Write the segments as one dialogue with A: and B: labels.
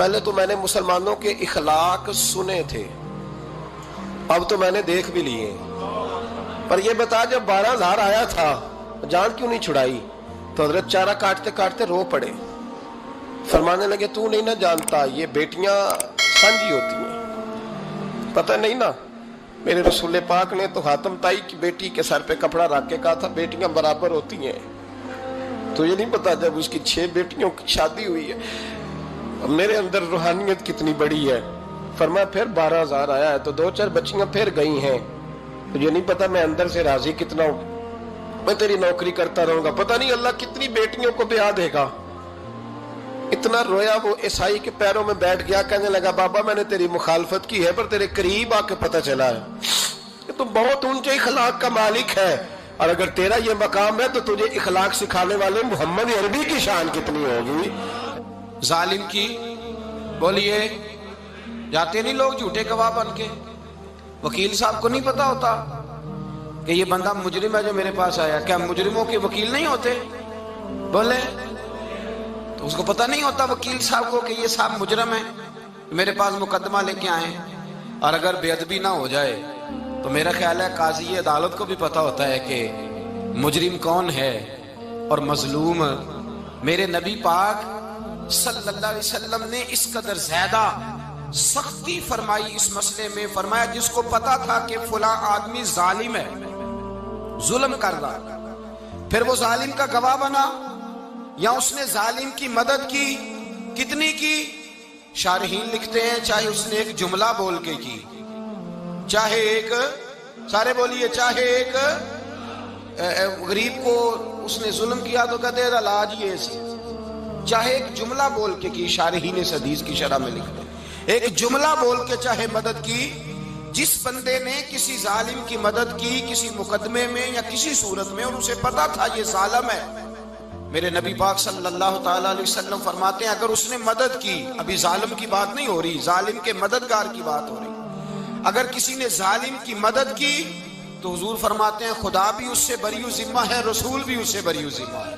A: پہلے تو میں نے مسلمانوں کے اخلاق سنے تھے، اب تو میں نے دیکھ بھی لیے. پر یہ بتا جب 12,000 آیا تھا جان کیوں نہیں چھڑائی؟ تو حضرت چارہ کاٹتے کاٹتے رو پڑے، فرمانے لگے تو نہیں نہ جانتا یہ بیٹیاں سانجھی ہوتی ہیں، پتہ نہیں نا. میرے رسول پاک نے تو حاتم تائی کی بیٹی کے سر پہ کپڑا رکھ کے کہا تھا بیٹیاں برابر ہوتی ہیں. تو یہ نہیں پتا جب اس کی 6 بیٹیوں کی شادی ہوئی ہے میرے اندر روحانیت کتنی بڑی ہے. فرمایا پھر 12,000 آیا ہے تو 2-4 بچیاں پھر گئی ہیں، تو یہ نہیں پتا میں اندر سے راضی کتنا ہوں، میں تیری نوکری کرتا رہوں گا، پتہ نہیں اللہ کتنی بیٹیوں کو بیاہ دے گا. اتنا رویا وہ عیسائی کے پیروں میں بیٹھ گیا، کہنے لگا بابا میں نے تیری مخالفت کی ہے پر تیرے قریب آ کے پتہ چلا ہے کہ تو بہت اونچے اخلاق کا مالک ہے، اور اگر تیرا یہ مقام ہے تو تجھے اخلاق سکھانے والے محمد عربی کی شان کتنی ہوگی.
B: ظالم کی بولیے جاتے نہیں لوگ جھوٹے گواہ بن کے. وکیل صاحب کو نہیں پتا ہوتا کہ یہ بندہ مجرم ہے جو میرے پاس آیا؟ کیا مجرموں کے وکیل نہیں ہوتے؟ بولے تو اس کو پتہ نہیں ہوتا وکیل صاحب کو کہ یہ صاحب مجرم ہے، میرے پاس مقدمہ لے کے آئے. اور اگر بے ادبی نہ ہو جائے تو میرا خیال ہے قاضی عدالت کو بھی پتہ ہوتا ہے کہ مجرم کون ہے اور مظلوم. میرے نبی پاک صلی اللہ علیہ وسلم نے اس قدر زیادہ سختی فرمائی اس مسئلے میں. فرمایا جس کو پتا تھا کہ فلاں آدمی ظالم ہے، ظلم کر رہا، پھر وہ ظالم کا گواہ بنا یا اس نے ظالم کی مدد کی، کتنی کی؟ شارحین لکھتے ہیں چاہے اس نے ایک جملہ بول کے کی، چاہے ایک، سارے بولیے، چاہے ایک غریب کو اس نے ظلم کیا تو کہتے ہیں علاج یہ سی، چاہے ایک جملہ بول کے کی. شارحین اس حدیث کی شرح میں لکھتے ہیں ایک جملہ بول کے چاہے مدد کی. جس بندے نے کسی ظالم کی مدد کی کسی مقدمے میں یا کسی صورت میں اور اسے پتا تھا یہ ظالم ہے، میرے نبی پاک صلی اللہ تعالیٰ علیہ وسلم فرماتے ہیں اگر اس نے مدد کی، ابھی ظالم کی بات نہیں ہو رہی، ظالم کے مددگار کی بات ہو رہی، اگر کسی نے ظالم کی مدد کی تو حضور فرماتے ہیں خدا بھی اس سے بری و ذمہ ہے، رسول بھی اس سے بری و ذمہ ہے.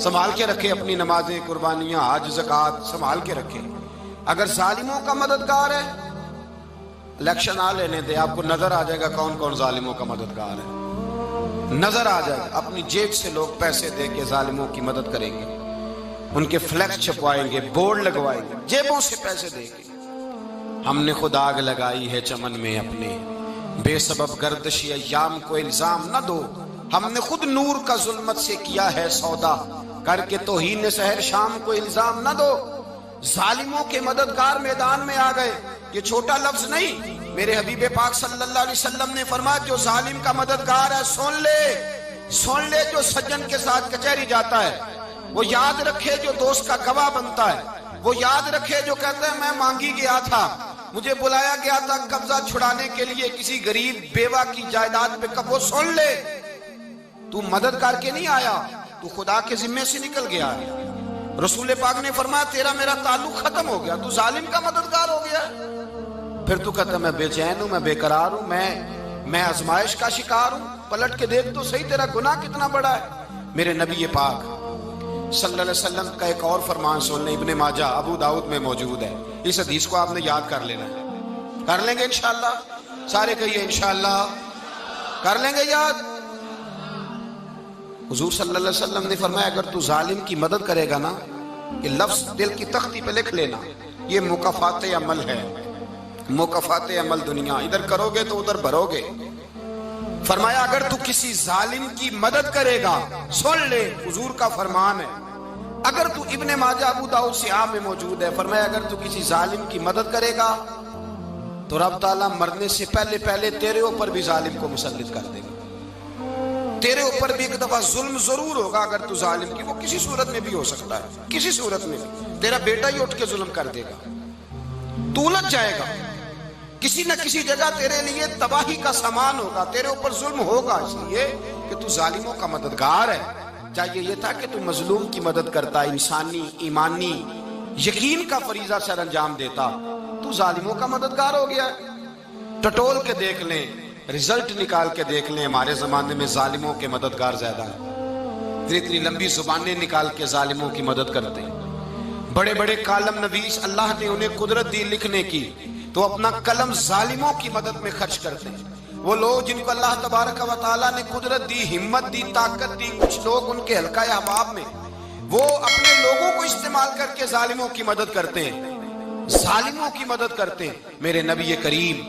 B: سنبھال کے رکھے اپنی نمازیں، قربانیاں، حج، زکوٰۃ سنبھال کے رکھے. اگر ظالموں کا مددگار ہے، الیکشن آ لینے دے، آپ کو نظر آ جائے گا کون کون ظالموں کا مددگار ہے، نظر آ جائے گا. اپنی جیب سے لوگ پیسے دے کے ظالموں کی مدد کریں گے، ان کے فلیکس چھپوائیں گے، بورڈ لگوائیں گے، جیبوں سے پیسے دے کے. ہم نے خود آگ لگائی ہے چمن میں اپنے، بے سبب گردشی ایام کو الزام نہ دو، ہم نے خود نور کا ظلمت سے کیا ہے سودا، کر کے توہین سحر شام کو الزام نہ دو. ظالموں کے مددگار میدان میں آ گئے، یہ چھوٹا لفظ نہیں. میرے حبیب پاک صلی اللہ علیہ وسلم نے فرمایا جو ظالم کا مددگار ہے سن لے جو سجن کے ساتھ کچہری جاتا ہے، وہ یاد رکھے جو دوست کا گواہ بنتا ہے، وہ یاد رکھے جو کہتا ہے میں مانگی گیا تھا، مجھے بلایا گیا تھا قبضہ چھڑانے کے لیے کسی غریب بیوہ کی جائیداد پہ. کب وہ سن لے تو مدد کر کے نہیں آیا، تو خدا کے ذمے سے نکل گیا ہے. رسول پاک نے فرمایا تیرا میرا تعلق ختم ہو گیا، تو ظالم کا مددگار ہو گیا. پھر تو کہتا میں بے چین ہوں، میں بے قرار ہوں، میں آزمائش کا شکار ہوں. پلٹ کے دیکھ تو صحیح تیرا گناہ کتنا بڑا ہے. میرے نبی پاک صلی اللہ علیہ وسلم کا ایک اور فرمان سن لیں، ابن ماجہ ابو داؤد میں موجود ہے. اس حدیث کو آپ نے یاد کر لینا ہے. کر لیں گے انشاءاللہ؟ سارے کہیے انشاءاللہ کر لیں گے یاد. حضور صلی اللہ علیہ وسلم نے فرمایا اگر تو ظالم کی مدد کرے گا نا، یہ لفظ دل کی تختی پہ لکھ لینا، یہ مکافات عمل ہے، مکافات عمل دنیا، ادھر کرو گے تو ادھر بھرو گے. فرمایا اگر تو کسی ظالم کی مدد کرے گا، سن لے حضور کا فرمان ہے، اگر تو ابن ماجہ ابو داؤد سیاہ میں موجود ہے، فرمایا اگر تو کسی ظالم کی مدد کرے گا تو رب تعالیٰ مرنے سے پہلے تیرے اوپر بھی ظالم کو مسلط کر دے گا. تیرے اوپر بھی ایک دفعہ ظلم ضرور ہوگا اگر تو ظالم کی، وہ کسی صورت میں بھی ہو سکتا ہے، کسی صورت میں بھی تیرا بیٹا ہی اٹھ کے ظلم کر دے گا، تو الجھ جائے گا، کسی نہ کسی جگہ تیرے لیے تباہی کا سامان ہوگا، تیرے اوپر ظلم ہوگا، اس لیے کہ تو ظالموں کا مددگار ہے. چاہیے یہ تھا کہ تو مظلوم کی مدد کرتا، انسانی ایمانی یقین کا فریضہ سر انجام دیتا، تو ظالموں کا مددگار ہو گیا. ٹٹول کے دیکھ لیں، رزلٹ نکال کے دیکھ لیں، ہمارے زمانے میں ظالموں کے مددگار زیادہ ہیں. اتنی لمبی زبانیں نکال کے ظالموں کی مدد کرتے ہیں. بڑے بڑے کالم نویس اللہ نے انہیں قدرت دی لکھنے کی، تو اپنا قلم ظالموں کی مدد میں خرچ کرتے ہیں۔ وہ لوگ جن کو اللہ تبارک و تعالیٰ نے قدرت دی، ہمت دی، طاقت دی، کچھ لوگ ان کے حلقہ احباب میں وہ اپنے لوگوں کو استعمال کر کے ظالموں کی مدد کرتے ہیں، ظالموں کی مدد کرتے ہیں۔ میرے نبی کریم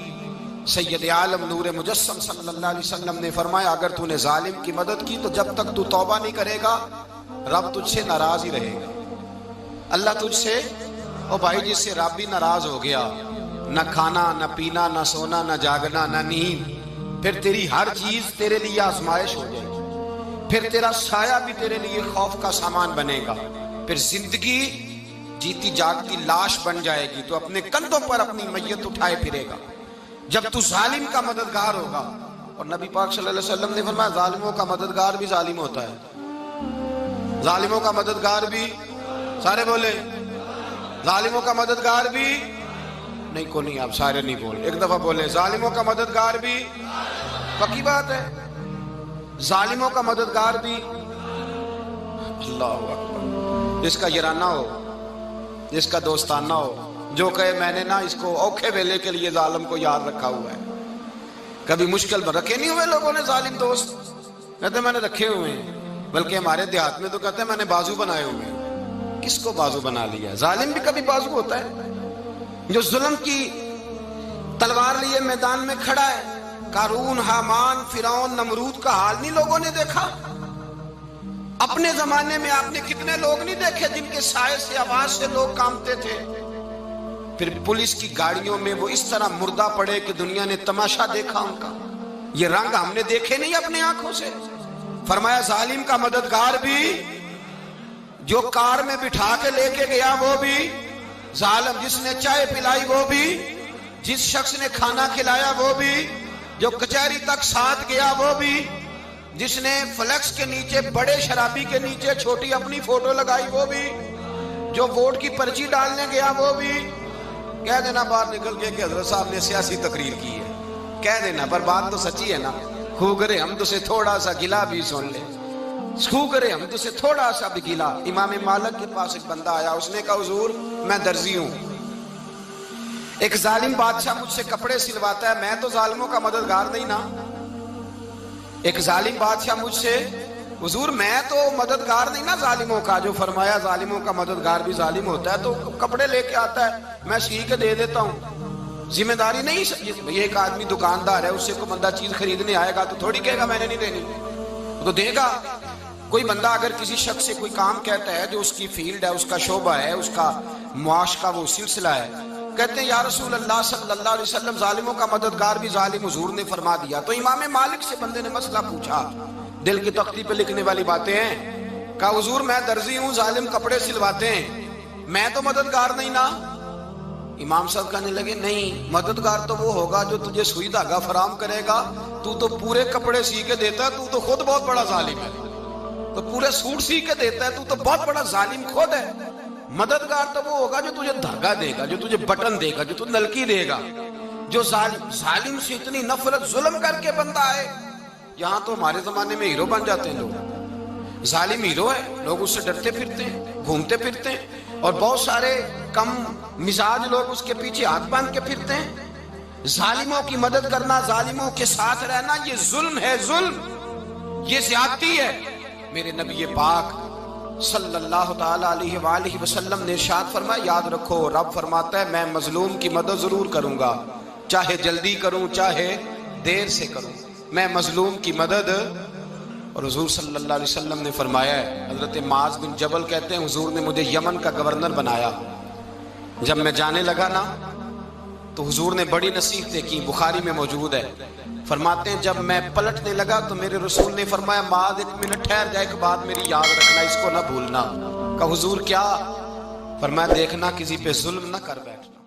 B: سید عالم نور مجسم صلی اللہ علیہ وسلم نے فرمایا اگر تو نے ظالم کی مدد کی تو جب تک تو توبہ نہیں کرے گا رب تجھ سے ناراض ہی رہے گا۔ اللہ تجھ سے، او بھائی جس سے رب بھی ناراض ہو گیا، نہ کھانا نہ پینا نہ سونا نہ جاگنا نہ نیند، پھر تیری ہر چیز تیرے لیے آزمائش ہو جائے گی، پھر تیرا سایہ بھی تیرے لیے خوف کا سامان بنے گا، پھر زندگی جیتی جاگتی لاش بن جائے گی، تو اپنے کندھوں پر اپنی میت اٹھائے پھرے گا جب تو ظالم کا مددگار ہوگا۔ اور نبی پاک صلی اللہ علیہ وسلم نے فرمایا ظالموں کا مددگار بھی ظالم ہوتا ہے، ظالموں کا مددگار بھی، سارے بولے ظالموں کا مددگار بھی، نہیں کو نہیں، آپ سارے نہیں بولے، ایک دفعہ بولے ظالموں کا مددگار بھی، پکی بات ہے، ظالموں کا مددگار بھی۔ اللہ اکبر، جس کا یارانہ ہو، جس کا دوستانہ ہو، جو کہے میں نے نا اس کو اوکھے ویلے کے لیے ظالم کو یاد رکھا ہوا ہے۔ کبھی مشکل میں رکھے نہیں ہوئے لوگوں نے ظالم دوست، کہتے ہیں میں نے رکھے ہوئے ہیں، بلکہ ہمارے دیہات میں تو کہتے ہیں میں نے بازو بنائے ہوئے ہیں۔ کس کو بازو بنا لیا؟ ظالم بھی کبھی بازو ہوتا ہے، جو ظلم کی تلوار لیے میدان میں کھڑا ہے۔ قارون، حامان، فرعون، نمرود کا حال نہیں لوگوں نے دیکھا؟ اپنے زمانے میں آپ نے کتنے لوگ نہیں دیکھے جن کے سائے سے، آواز سے لوگ کانپتے تھے؟ پھر پولیس کی گاڑیوں میں وہ اس طرح مردہ پڑے کہ دنیا نے تماشا دیکھا ان کا۔ یہ رنگ ہم نے دیکھے نہیں اپنے آنکھوں سے۔ فرمایا ظالم کا مددگار بھی، جو کار میں بٹھا کے لے کے گیا وہ بھی ظالم، جس نے چائے پلائی وہ بھی، جس شخص نے کھانا کھلایا وہ بھی، جو کچہری تک ساتھ گیا وہ بھی، جس نے فلیکس کے نیچے، بڑے شرابی کے نیچے چھوٹی اپنی فوٹو لگائی وہ بھی، جو ووٹ کی پرچی ڈالنے گیا وہ بھی۔ کہہ دینا باہر نکل کے کہ حضرت صاحب نے سیاسی تقریر کی ہے، کہہ دینا، پر بات تو سچی ہے نا۔ خو کرے ہم تو سے تھوڑا سا گلا بھی سن لے، خو کرے ہم تو سے تھوڑا سا بھی گلا۔ امام مالک کے پاس ایک بندہ آیا، اس نے کہا حضور میں درزی ہوں، ایک ظالم بادشاہ مجھ سے کپڑے سلواتا ہے، میں تو ظالموں کا مددگار نہیں نا۔ ایک ظالم بادشاہ مجھ سے، حضور میں تو مددگار نہیں نا ظالموں کا۔ جو فرمایا ظالموں کا مددگار بھی ظالم ہوتا ہے، تو کپڑے لے کے آتا ہے میں سی کے دے دیتا ہوں، ذمہ داری نہیں۔ یہ ایک آدمی دکاندار ہے، اس سے کوئی بندہ چیز خریدنے آئے گا تو تھوڑی کہے گا میں نے نہیں دینی، تو دے گا۔ کوئی بندہ اگر کسی شخص سے کوئی کام کہتا ہے جو اس کی فیلڈ ہے، اس کا شعبہ ہے، اس کا معاش کا وہ سلسلہ ہے، کہتے ہیں یا رسول اللہ صلی اللہ علیہ وسلم ظالموں کا مددگار بھی ظالم، حضور نے فرما دیا۔ تو امام مالک سے بندے نے مسئلہ پوچھا، دل کی تختی پہ لکھنے والی باتیں ہیں، کہا حضور میں درزی ہوں، ظالم کپڑے سلواتے ہیں، میں تو مددگار نہیں نا۔ امام صاحب کہنے لگے نہیں، مددگار تو وہ ہوگا جو تجھے سوئی دھاگا فراہم کرے گا، تو پورے کپڑے سی کے دیتا ہے، تو خود بہت بڑا ظالم ہے، تو پورے سوٹ سی کے دیتا ہے، تو بہت بڑا ظالم خود ہے۔ مددگار تو وہ ہوگا جو تجھے دھاگا دے گا، جو تجھے بٹن دے گا، جو تجھے نلکی دے گا۔ جو ظالم سے اتنی نفرت ظلم کر کے بندہ ہے، یہاں تو ہمارے زمانے میں ہیرو بن جاتے ہیں لوگ، ظالم ہیرو ہے، لوگ اس سے ڈرتے پھرتے ہیں، گھومتے پھرتے ہیں، اور بہت سارے کم مزاج لوگ اس کے پیچھے ہاتھ باندھ کے پھرتے ہیں۔ ظالموں کی مدد کرنا، ظالموں کے ساتھ رہنا، یہ ظلم ہے، ظلم، یہ زیادتی ہے۔ میرے نبی پاک صلی اللہ تعالی علیہ وآلہ وسلم نے ارشاد فرمایا یاد رکھو، رب فرماتا ہے میں مظلوم کی مدد ضرور کروں گا، چاہے جلدی کروں چاہے دیر سے کروں، میں مظلوم کی مدد۔ اور حضور صلی اللہ علیہ وسلم نے فرمایا ہے، حضرت معاذ بن جبل کہتے ہیں حضور نے مجھے یمن کا گورنر بنایا، جب میں جانے لگا نا تو حضور نے بڑی نصیحتیں کی، بخاری میں موجود ہے، فرماتے ہیں جب میں پلٹنے لگا تو میرے رسول نے فرمایا معاذ ایک منٹ ٹھہر جا، ایک بات میری یاد رکھنا، اس کو نہ بھولنا۔ کہا حضور کیا؟ فرمایا دیکھنا کسی پہ ظلم نہ کر بیٹھنا۔